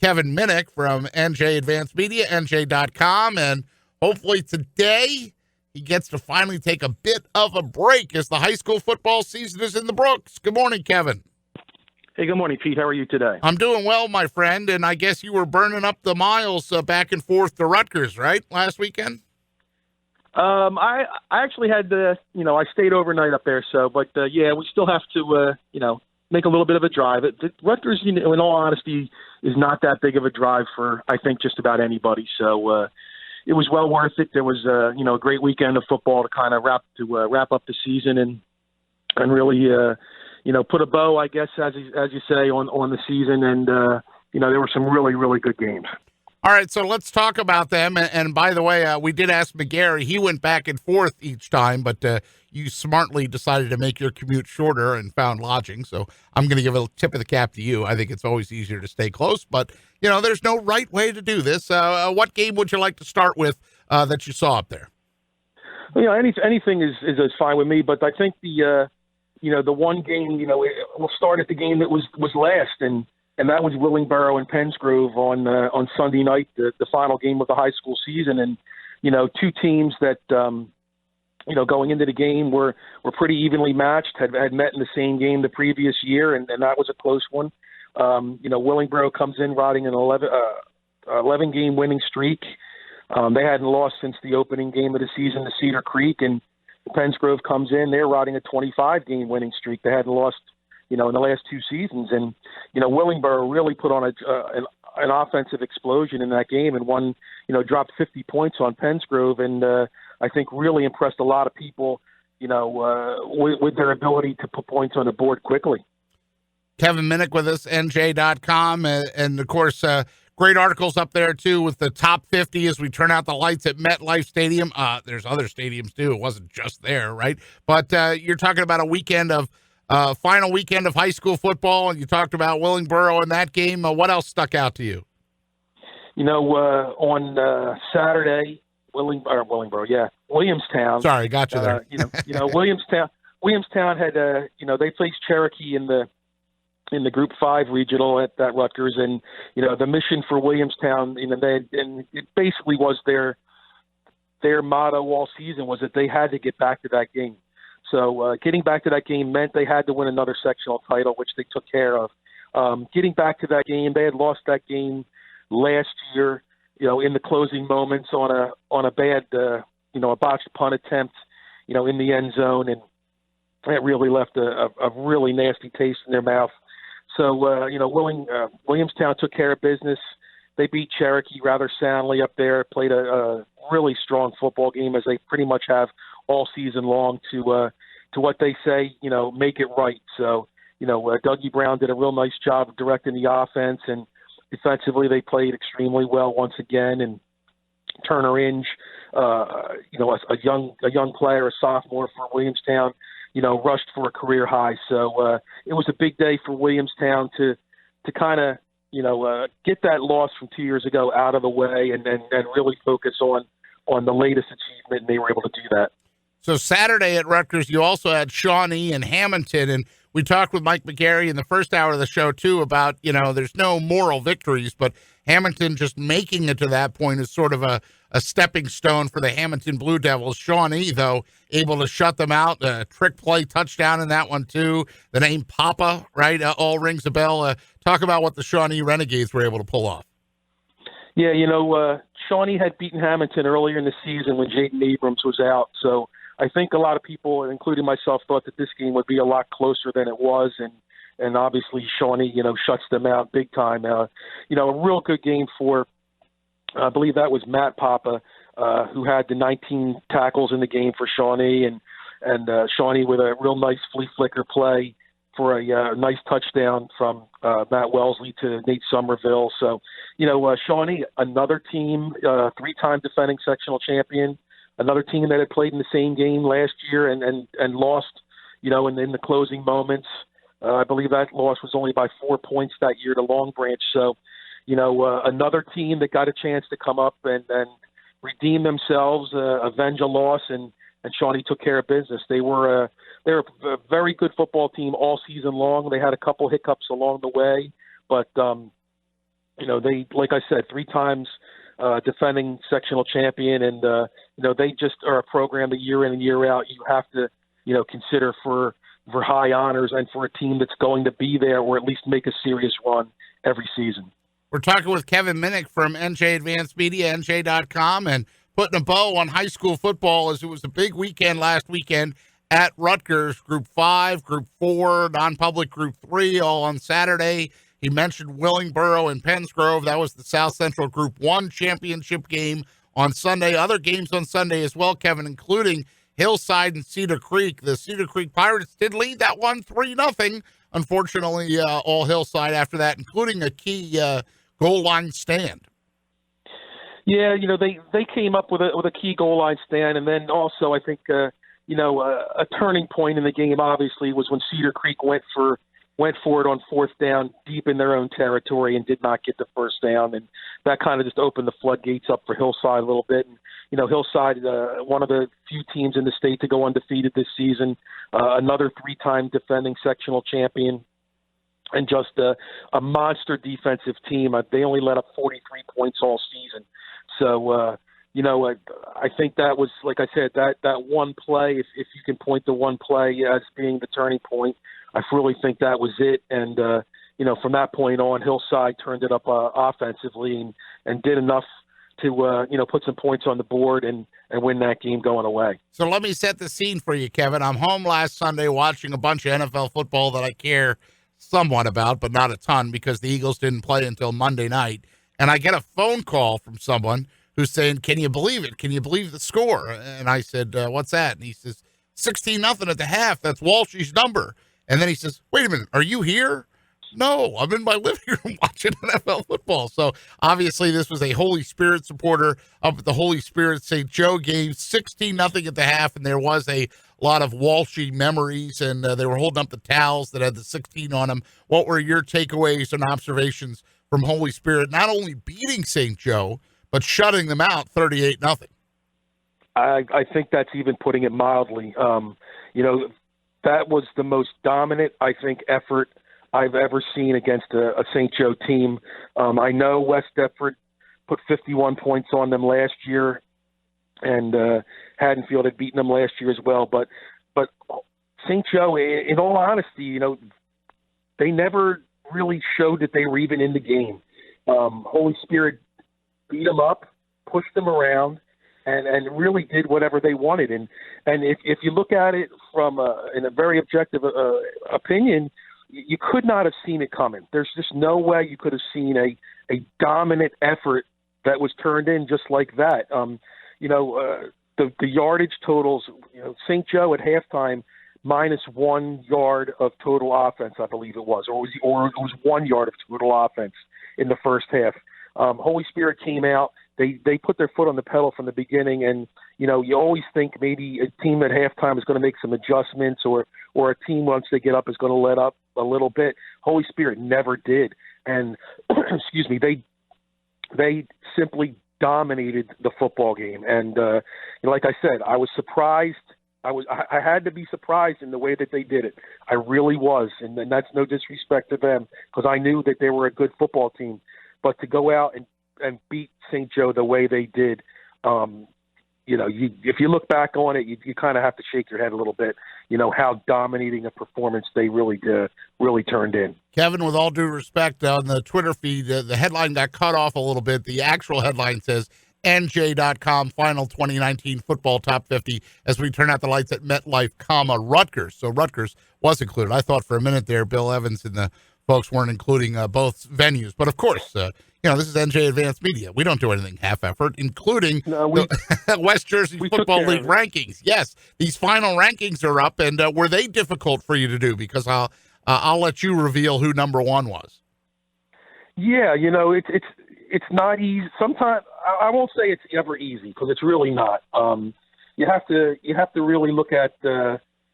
Kevin Minnick from NJ Advanced Media, NJ.com, and hopefully today he gets to finally take a bit of a break as the high school football season is in the books. Good morning, Kevin. Hey, good morning, Pete. How are you today? I'm doing well, my friend, and I guess you were burning up the miles back and forth to Rutgers, right, last weekend? I actually had I stayed overnight up there, but we still have to, make a little bit of a drive. Rutgers, in all honesty, is not that big of a drive for, I think, just about anybody. So it was well worth it. There was, a great weekend of football to kind of wrap up the season and really, put a bow, I guess, as you say, on the season. And, there were some really, really good games. All right, so let's talk about them. And by the way, we did ask McGarry. He went back and forth each time, but you smartly decided to make your commute shorter and found lodging. So I'm going to give a tip of the cap to you. I think it's always easier to stay close, but, there's no right way to do this. What game would you like to start with that you saw up there? Well, anything is fine with me, but I think the one game, we'll start at the game that was last, and that was Willingboro and Pensgrove on Sunday night, the final game of the high school season. And, two teams that, going into the game were pretty evenly matched, had met in the same game the previous year, and that was a close one. Willingboro comes in riding an 11-game winning streak. They hadn't lost since the opening game of the season to Cedar Creek, and Pensgrove comes in, they're riding a 25-game winning streak. They hadn't lost in the last two seasons. And, Willingboro really put on an offensive explosion in that game and won, dropped 50 points on Pensgrove. And I think really impressed a lot of people, with their ability to put points on the board quickly. Kevin Minnick with us, NJ.com. And of course, great articles up there, too, with the top 50 as we turn out the lights at MetLife Stadium. There's other stadiums, too. It wasn't just there, right? But you're talking about a weekend of final weekend of high school football, and you talked about Willingboro in that game. What else stuck out to you? On Saturday, Williamstown. Sorry, got you there. Williamstown had, they faced Cherokee in the Group 5 regional at Rutgers, and the mission for Williamstown, and it basically was their motto all season was that they had to get back to that game. So getting back to that game meant they had to win another sectional title, which they took care of. Getting back to that game, they had lost that game last year, in the closing moments on a bad, a botched punt attempt, in the end zone, and that really left a really nasty taste in their mouth. So, Williamstown took care of business. They beat Cherokee rather soundly up there, played a really strong football game, as they pretty much have all season long to what they say, make it right. So, Dougie Brown did a real nice job of directing the offense, and defensively they played extremely well once again. And Turner Inge, a young player, a sophomore for Williamstown, rushed for a career high. So it was a big day for Williamstown to kind of, get that loss from 2 years ago out of the way and really focus on the latest achievement, and they were able to do that. So Saturday at Rutgers, you also had Shawnee and Hamilton, and we talked with Mike McGarry in the first hour of the show, too, about, there's no moral victories, but Hamilton just making it to that point is sort of a stepping stone for the Hamilton Blue Devils. Shawnee, though, able to shut them out. Trick play touchdown in that one, too. The name Papa, right, all rings a bell. Talk about what the Shawnee Renegades were able to pull off. Yeah, Shawnee had beaten Hamilton earlier in the season when Jaden Abrams was out. So I think a lot of people, including myself, thought that this game would be a lot closer than it was. And obviously Shawnee, shuts them out big time. A real good game for, I believe that was Matt Papa, who had the 19 tackles in the game for Shawnee, and Shawnee with a real nice flea flicker play for a nice touchdown from Matt Wellesley to Nate Somerville. So, Shawnee, another team, three-time defending sectional champion, another team that had played in the same game last year and lost, in the closing moments. I believe that loss was only by 4 points that year to Long Branch. So, another team that got a chance to come up and redeem themselves, avenge a loss, and Shawnee took care of business. They're a very good football team all season long. They had a couple hiccups along the way, but they, like I said, 3 times defending sectional champion, and they just are a program that year in and year out you have to consider for high honors and for a team that's going to be there or at least make a serious run every season. We're talking with Kevin Minnick from NJ Advanced Media, NJ.com, and putting a bow on high school football as it was a big weekend last weekend at Rutgers. Group 5, Group 4, non-public Group 3, all on Saturday. He mentioned Willingboro and Pennsgrove. That was the South Central Group 1 championship game on Sunday. Other games on Sunday as well, Kevin, including Hillside and Cedar Creek. The Cedar Creek Pirates did lead that one 3-0. Unfortunately, all Hillside after that, including a key goal line stand. Yeah, they came up with a key goal line stand, and then also I think a turning point in the game obviously was when Cedar Creek went for it on 4th down deep in their own territory and did not get the first down, and that kind of just opened the floodgates up for Hillside a little bit. And Hillside, one of the few teams in the state to go undefeated this season, another 3-time defending sectional champion, and just a monster defensive team. They only let up 43 points all season. So, I think that was, like I said, that one play, if you can point to one play as being the turning point, I really think that was it. And, from that point on, Hillside turned it up offensively and did enough to, put some points on the board and win that game going away. So let me set the scene for you, Kevin. I'm home last Sunday watching a bunch of NFL football that I care somewhat about, but not a ton because the Eagles didn't play until Monday night. And I get a phone call from someone who's saying, "Can you believe it? Can you believe the score?" And I said, "What's that?" And he says, 16-0 at the half. That's Walshy's number. And then he says, "Wait a minute, are you here?" "No, I'm in my living room watching NFL football." So obviously this was a Holy Spirit supporter up at the Holy Spirit St. Joe game, 16-0 at the half, and there was a lot of Walshy memories, and they were holding up the towels that had the 16 on them. What were your takeaways and observations from Holy Spirit, not only beating St. Joe, but shutting them out 38-0? I think that's even putting it mildly. That was the most dominant, I think, effort I've ever seen against a St. Joe team. I know West Deptford put 51 points on them last year, and Haddonfield had beaten them last year as well. But St. Joe, in all honesty, they never really showed that they were even in the game. Holy Spirit beat them up, pushed them around, and really did whatever they wanted. And if you look at it from in a very objective opinion, you could not have seen it coming. There's just no way you could have seen a dominant effort that was turned in just like that. The yardage totals, St. Joe at halftime, -1 yard of total offense, I believe it was, or it was 1 yard of total offense in the first half. Holy Spirit came out. They put their foot on the pedal from the beginning, and you always think maybe a team at halftime is going to make some adjustments, or a team once they get up is going to let up a little bit. Holy Spirit never did, and excuse me, they simply dominated the football game. And like I said, I was surprised. I had to be surprised in the way that they did it. I really was, and that's no disrespect to them because I knew that they were a good football team. But to go out and beat St. Joe the way they did, if you look back on it, you kind of have to shake your head a little bit, how dominating a performance they really turned in. Kevin, with all due respect, on the Twitter feed, the headline got cut off a little bit. The actual headline says, NJ.com final 2019 football top 50 as we turn out the lights at MetLife, Rutgers. So Rutgers was included. I thought for a minute there Bill Evans and the folks weren't including both venues. But of course, this is NJ Advanced Media. We don't do anything half-effort, including the West Jersey Football League rankings. Yes, these final rankings are up, and were they difficult for you to do? Because I'll let you reveal who number one was. Yeah, it's not easy. Sometimes I won't say it's ever easy because it's really not. You have to really look at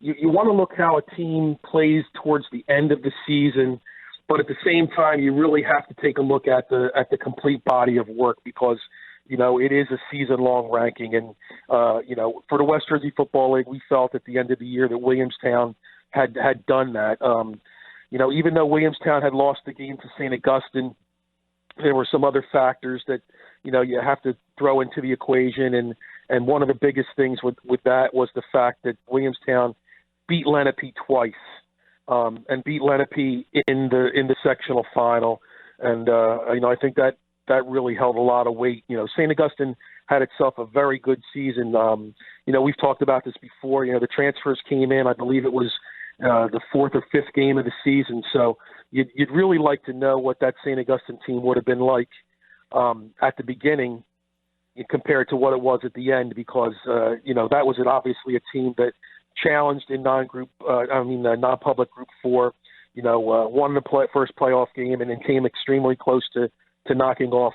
you want to look how a team plays towards the end of the season, but at the same time you really have to take a look at the complete body of work because it is a season-long ranking. And for the West Jersey Football League, we felt at the end of the year that Williamstown had done that. Even though Williamstown had lost the game to St. Augustine, there were some other factors that, you have to throw into the equation. And one of the biggest things with that was the fact that Williamstown beat Lenape twice, and beat Lenape in the sectional final. And, I think that really held a lot of weight. St. Augustine had itself a very good season. We've talked about this before. The transfers came in, I believe it was the fourth or fifth game of the season. So you'd really like to know what that St. Augustine team would have been like at the beginning compared to what it was at the end, because, that was obviously a team that challenged in non-public Group 4, won the first playoff game and then came extremely close to knocking off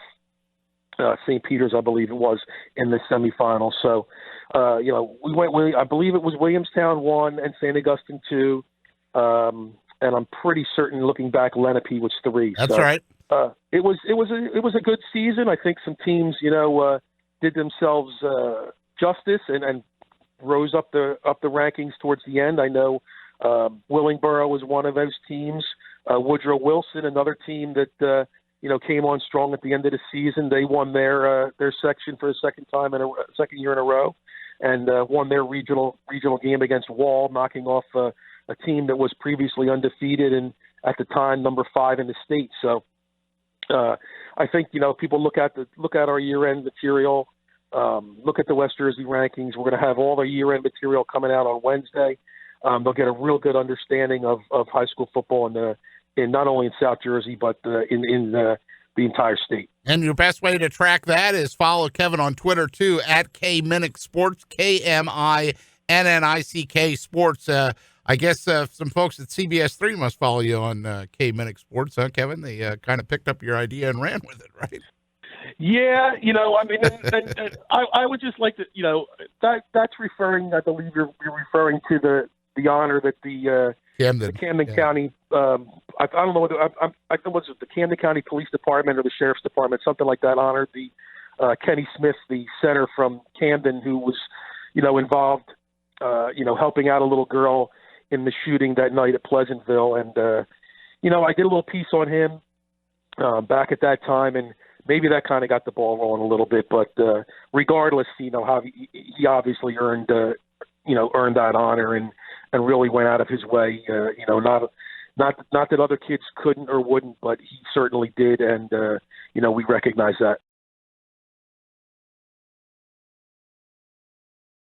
St. Peter's, I believe it was, in the semifinal. So, we went with, I believe it was Williamstown 1 and St. Augustine 2. And I'm pretty certain, looking back, Lenape was 3. That's right. It was a good season. I think some teams, did themselves justice and rose up the rankings towards the end. I know Willingboro was one of those teams. Woodrow Wilson, another team that came on strong at the end of the season. They won their section for the second year in a row, and won their regional game against Wall, knocking off a team that was previously undefeated and at the time number 5 in the state. So I think people look at our year-end material, look at the West Jersey rankings. We're going to have all the year-end material coming out on Wednesday. They'll get a real good understanding of high school football in not only in South Jersey but in the entire state. And your best way to track that is follow Kevin on Twitter too, at Minnick Sports, KMINNICK Sports. I guess some folks at CBS 3 must follow you on Minnick Sports, huh, Kevin? They kind of picked up your idea and ran with it, right? Yeah, and I would just like to, that's referring, I believe you're referring to the honor that the Camden County, I don't know whether, I think was it the Camden County Police Department or the Sheriff's Department, something like that, honored the Kenny Smith, the center from Camden, who was, involved, helping out a little girl in the shooting that night at Pleasantville. And, I did a little piece on him back at that time, and maybe that kind of got the ball rolling a little bit. But regardless, how he obviously earned that honor and really went out of his way. Not that other kids couldn't or wouldn't, but he certainly did, and we recognize that.